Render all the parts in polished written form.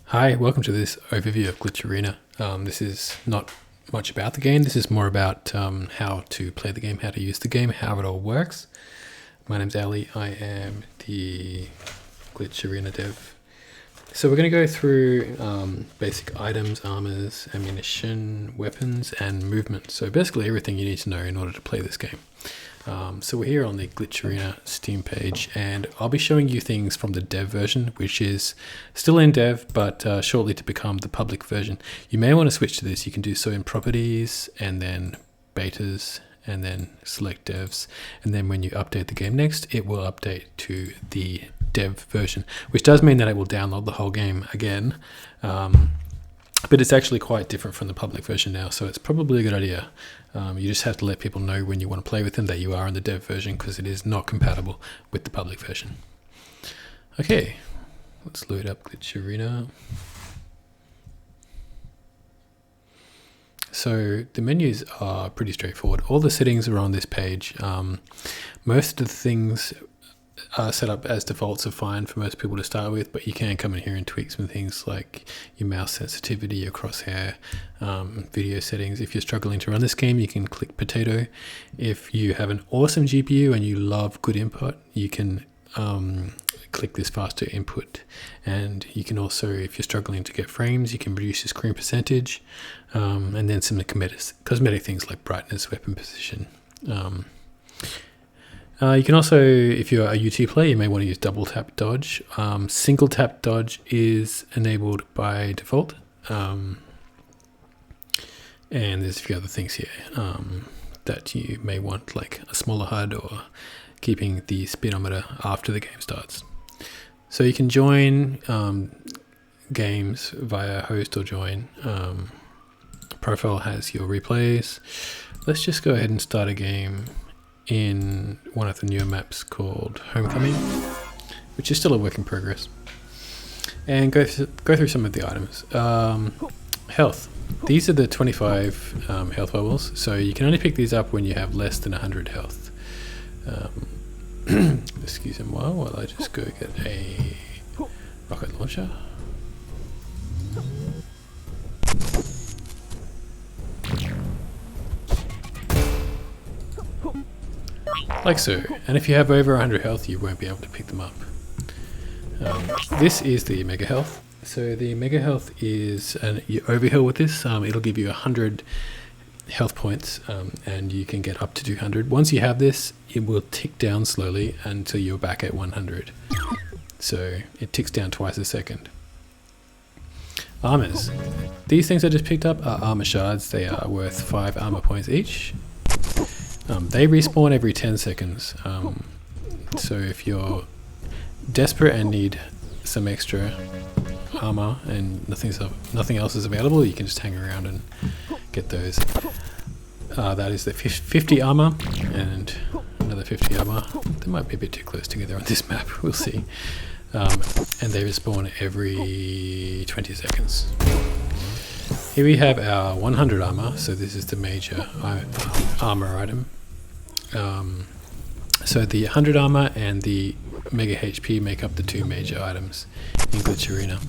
Hi, welcome to this overview of Glitch Arena. This is not much about the game. This is more about how to play the game, how to use the game, how it all works. My name's Ali. I am the Glitch Arena dev. So we're going to go through basic items, armors, ammunition, weapons, and movement. So basically everything you need to know in order to play this game. So we're here on the Glitch Arena Steam page, and I'll be showing you things from the dev version, which is still in dev, but shortly to become the public version. You may want to switch to this. You can do so in properties, and then betas, and then select devs. And then when you update the game next, it will update to the dev version, which does mean that it will download the whole game again. But it's actually quite different from the public version now, so it's probably a good idea. You just have to let people know when you want to play with them that you are in the dev version, because it is not compatible with the public version. Okay, let's load up Glitch Arena. So the menus are pretty straightforward. All the settings are on this page. Most of the things are set up as defaults are fine for most people to start with, but you can come in here and tweak some things like your mouse sensitivity, your crosshair, video settings. If you're struggling to run this game, you can click potato. If you have an awesome GPU and you love good input, you can click this faster input. And you can also, if you're struggling to get frames, you can reduce your screen percentage, and then some cosmetic things like brightness, weapon position. You can also, if you're a UT player, you may want to use double tap dodge. Single tap dodge is enabled by default. And there's a few other things here that you may want, like a smaller HUD or keeping the speedometer after the game starts. So you can join games via host or join. Profile has your replays. Let's just go ahead and start a game in one of the newer maps called Homecoming, which is still a work in progress, and go through some of the items. Health. These are the 25 health bubbles, so you can only pick these up when you have less than 100 health. Excuse me while I just go get a rocket launcher. Like so, and if you have over 100 health, you won't be able to pick them up. This is the mega health. So the mega health is, you overheal with this, it'll give you 100 health points, and you can get up to 200. Once you have this, it will tick down slowly until you're back at 100. So it ticks down twice a second. Armors. These things I just picked up are armor shards. They are worth 5 armor points each. They respawn every 10 seconds, so if you're desperate and need some extra armor and nothing else is available, you can just hang around and get those. That is the 50 armor and another 50 armor. They might be a bit too close together on this map, we'll see. And they respawn every 20 seconds. Here we have our 100 armor, so this is the major armor item. So the 100 armor and the mega HP make up the two major items in Glitch Arena.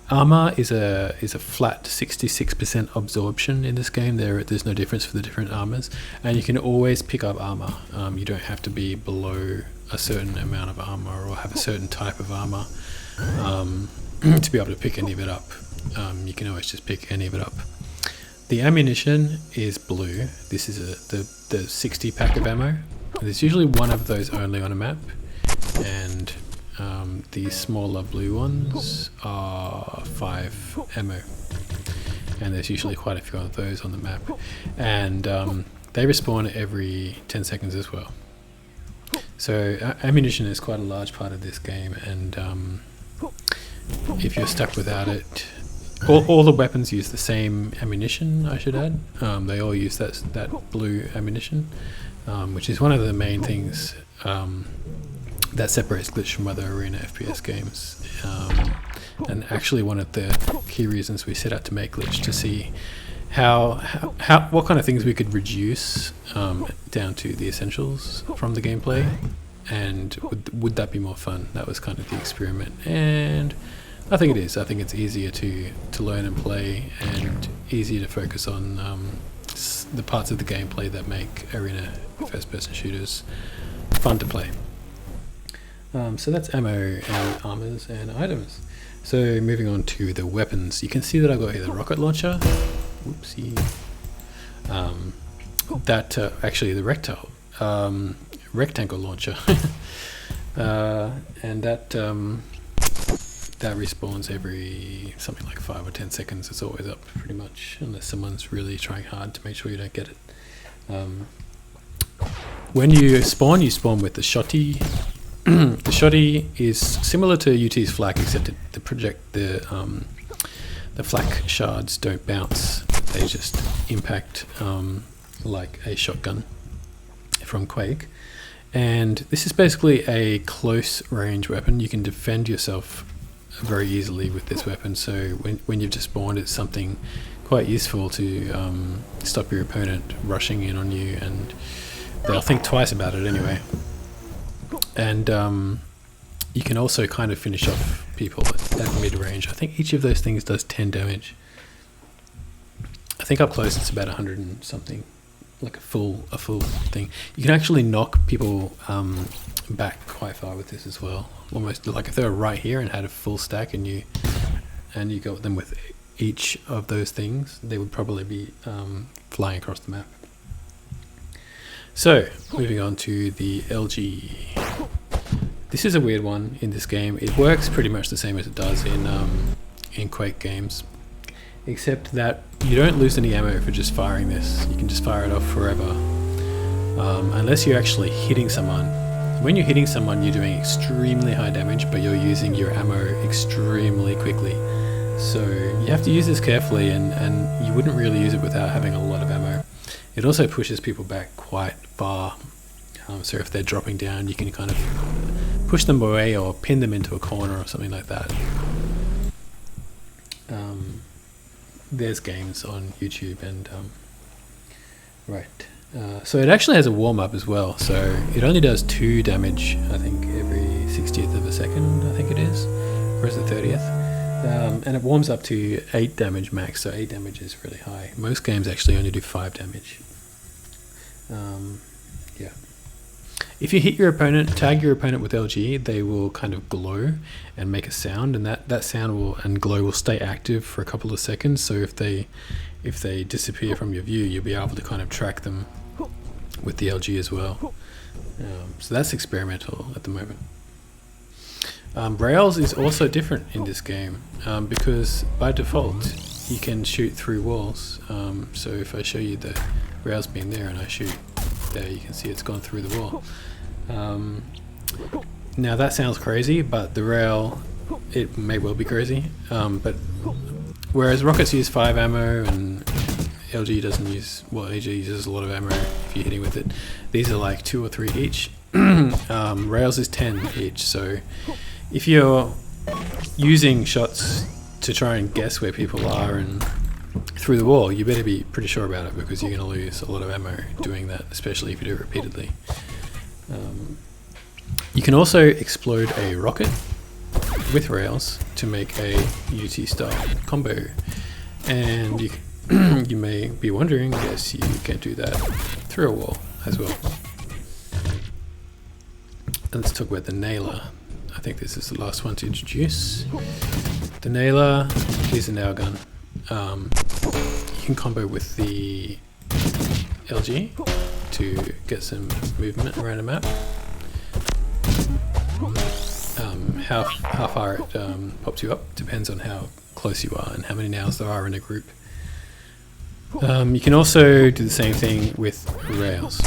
Armor is a flat 66% absorption in this game. There's no difference for the different armors, and you can always pick up armor. You don't have to be below a certain amount of armor or have a certain type of armor to be able to pick any of it up. You can always just pick any of it up. The ammunition is blue. This is the 60 pack of ammo. There's usually one of those only on a map, and the smaller blue ones are 5 ammo, and there's usually quite a few of those on the map, and they respawn every 10 seconds as well. So ammunition is quite a large part of this game, and if you're stuck without it, all the weapons use the same ammunition, I should add. They all use that blue ammunition, which is one of the main things that separates Glitch from other Arena FPS games. And actually one of the key reasons we set out to make Glitch, to see what kind of things we could reduce down to the essentials from the gameplay, and would that be more fun? That was kind of the experiment. And I think it is. I think it's easier to learn and play, and easier to focus on the parts of the gameplay that make arena first-person shooters fun to play. So that's ammo and armors and items. So moving on to the weapons, you can see that I've got here the rocket launcher. Whoopsie. Actually the rectangle launcher, and that respawns every something like 5 or 10 seconds. It's always up pretty much, unless someone's really trying hard to make sure you don't get it. When you spawn with the shotty. The shotty is similar to UT's flak, except the flak shards don't bounce; they just impact like a shotgun from Quake. And this is basically a close range weapon. You can defend yourself very easily with this weapon. So when you've just spawned, it's something quite useful to stop your opponent rushing in on you, and they'll think twice about it anyway. And you can also kind of finish off people at mid-range. I think each of those things does 10 damage. I think up close it's about 100 and something, like a full thing. You can actually knock people back quite far with this as well. Almost like if they were right here and had a full stack, and you got them with each of those things, they would probably be flying across the map. So, moving on to the LG. This is a weird one in this game. It works pretty much the same as it does in Quake games, except that you don't lose any ammo for just firing this. You can just fire it off forever, unless you're actually hitting someone. When you're hitting someone, you're doing extremely high damage, but you're using your ammo extremely quickly. So you have to use this carefully, and you wouldn't really use it without having a lot of ammo. It also pushes people back quite far, so if they're dropping down, you can kind of push them away or pin them into a corner or something like that. There's games on YouTube, and so it actually has a warm-up as well, so it only does 2 damage, I think, every 60th of a second, I think it is, or is it 30th? And it warms up to 8 damage max, so 8 damage is really high. Most games actually only do 5 damage. Yeah. If you hit your opponent, tag your opponent with LG, they will kind of glow and make a sound, and that sound and glow will stay active for a couple of seconds. So if they disappear from your view, you'll be able to kind of track them with the LG as well. So that's experimental at the moment. Rails is also different in this game, because by default you can shoot through walls. So if I show you the rails being there and I shoot there, you can see it's gone through the wall. Now that sounds crazy, but the rail, it may well be crazy, but whereas rockets use 5 ammo and LG doesn't use, well, LG uses a lot of ammo if you're hitting with it. These are like 2 or 3 each. Rails is 10 each, so if you're using shots to try and guess where people are and through the wall, you better be pretty sure about it, because you're going to lose a lot of ammo doing that, especially if you do it repeatedly. You can also explode a rocket with rails to make a UT style combo, and you may be wondering, yes, you can do that through a wall as well. Let's talk about the nailer. I think this is the last one to introduce. The nailer is a nail gun. You can combo with the LG to get some movement around a map. How far it pops you up depends on how close you are and how many nails there are in a group. You can also do the same thing with rails.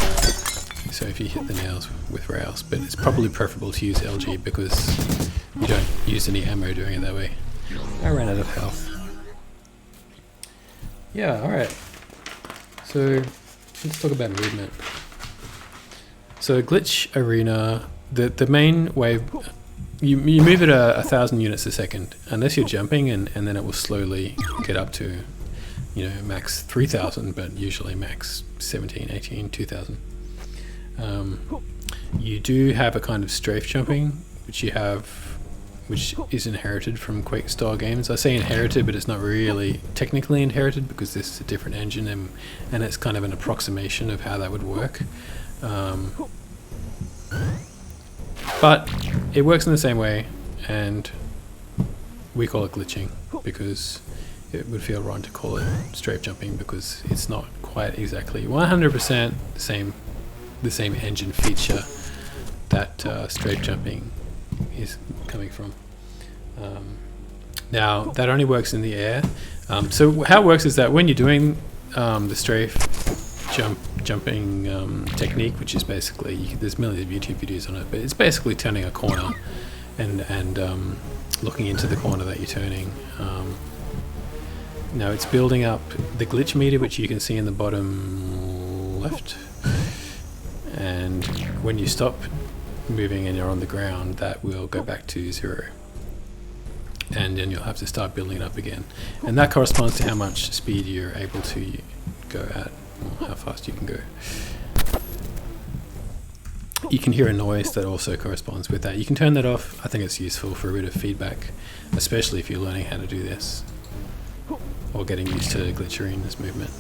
So if you hit the nails with rails, but it's probably preferable to use LG because you don't use any ammo doing it that way. I ran out of health. Yeah, alright. So let's talk about movement. So Glitch Arena, the main way, you move at 1,000 units a second, unless you're jumping, and then it will slowly get up to, max 3,000, but usually max 17, 18, 2,000. You do have a kind of strafe jumping, which you have which is inherited from Quake style games. I say inherited, but it's not really technically inherited because this is a different engine, and it's kind of an approximation of how that would work. But it works in the same way, and we call it glitching because it would feel wrong to call it strafe jumping because it's not quite exactly 100% the same engine feature that strafe jumping is coming from. Now that only works in the air. So how it works is that when you're doing the strafe jumping technique, which is basically there's millions of YouTube videos on it, but it's basically turning a corner and looking into the corner that you're turning. Now it's building up the glitch meter, which you can see in the bottom left, and when you stop moving and you're on the ground, that will go back to 0, and then you'll have to start building it up again, and that corresponds to how much speed you're able to go at, or how fast you can go. You can hear a noise that also corresponds with that. You can turn that off. I think it's useful for a bit of feedback, especially if you're learning how to do this or getting used to Glitcherena's movement.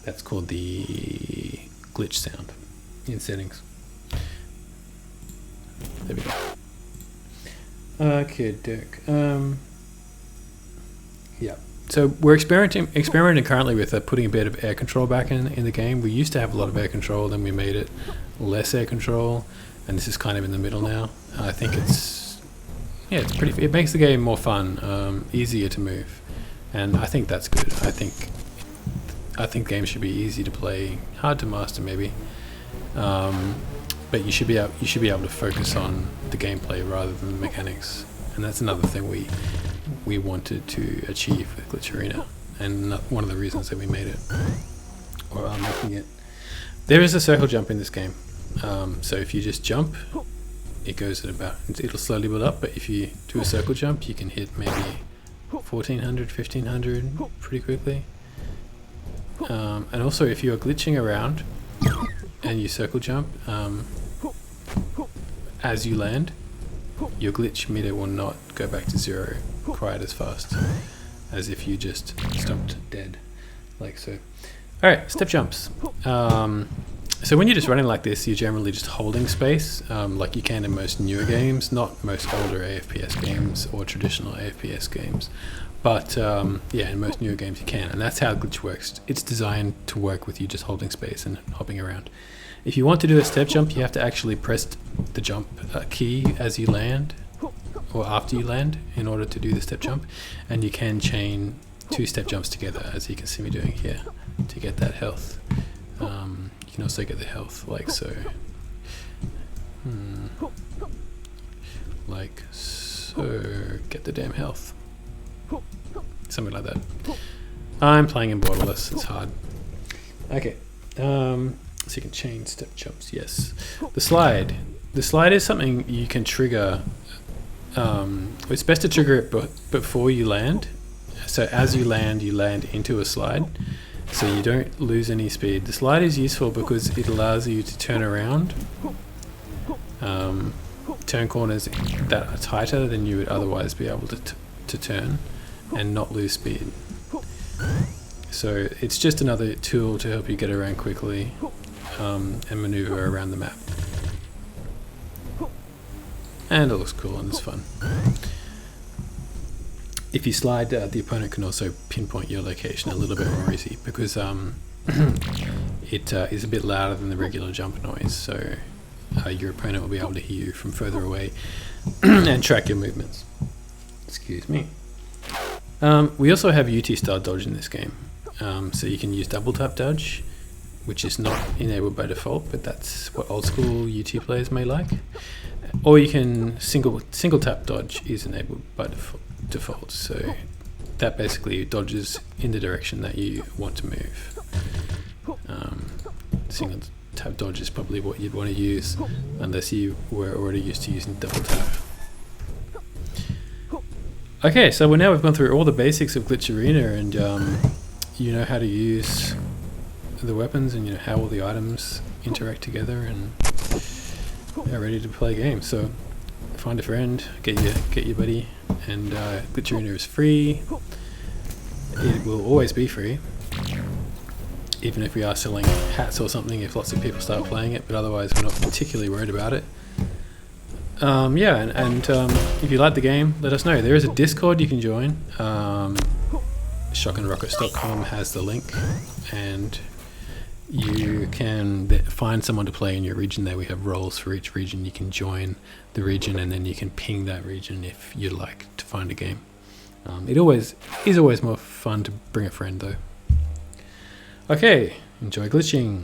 That's called the glitch sound in settings. There we go. Okay, Dirk. Yeah. So we're experimenting currently with putting a bit of air control back in the game. We used to have a lot of air control, then we made it less air control, and this is kind of in the middle now. I think it makes the game more fun, easier to move, and I think that's good. I think games should be easy to play, hard to master maybe, but you should be able to focus on the gameplay rather than the mechanics, and that's another thing we wanted to achieve with Glitch Arena, and one of the reasons that we made it, or are making it. There is a circle jump in this game, so if you just jump, it goes at it'll slowly build up, but if you do a circle jump, you can hit maybe 1400, 1500 pretty quickly. And also if you're glitching around and you circle jump, as you land, your glitch meter will not go back to 0 quite as fast as if you just stopped dead, like so. Alright, step jumps. So when you're just running like this, you're generally just holding space, like you can in most newer games, not most older AFPS games or traditional AFPS games. But yeah, in most newer games you can, and that's how glitch works. It's designed to work with you just holding space and hopping around. If you want to do a step jump, you have to actually press the jump key as you land, or after you land, in order to do the step jump. And you can chain 2 step jumps together, as you can see me doing here, to get that health. You can also get the health like so. Like so. Get the damn health. Something like that. I'm playing in borderless, it's hard. Okay. So you can chain step jumps, yes. The slide. The slide is something you can trigger. It's best to trigger it before you land. So as you land into a slide, so you don't lose any speed. The slide is useful because it allows you to turn around, turn corners that are tighter than you would otherwise be able to turn, and not lose speed. So it's just another tool to help you get around quickly and maneuver around the map. And it looks cool and it's fun. If you slide, the opponent can also pinpoint your location a little bit more easy because it is a bit louder than the regular jump noise, so your opponent will be able to hear you from further away and track your movements. Excuse me. We also have UT style dodge in this game, so you can use double tap dodge, which is not enabled by default, but that's what old school UT players may like. Or you can single tap dodge is enabled by default, so that basically dodges in the direction that you want to move. Single tap dodge is probably what you'd want to use unless you were already used to using double tap. Okay, so now we've gone through all the basics of Glitch Arena, and you know how to use the weapons, and you know how all the items interact together, and are ready to play games. So if find a friend, get your buddy, and Glitch Arena is free. It will always be free, even if we are selling hats or something, if lots of people start playing it, but otherwise we're not particularly worried about it. If you like the game, let us know. There is a Discord you can join. Shotgunrockets.com has the link, and you can find someone to play in your region there. We have roles for each region. You can join the region, and then you can ping that region if you'd like to find a game. It is always more fun to bring a friend though. Okay, enjoy glitching.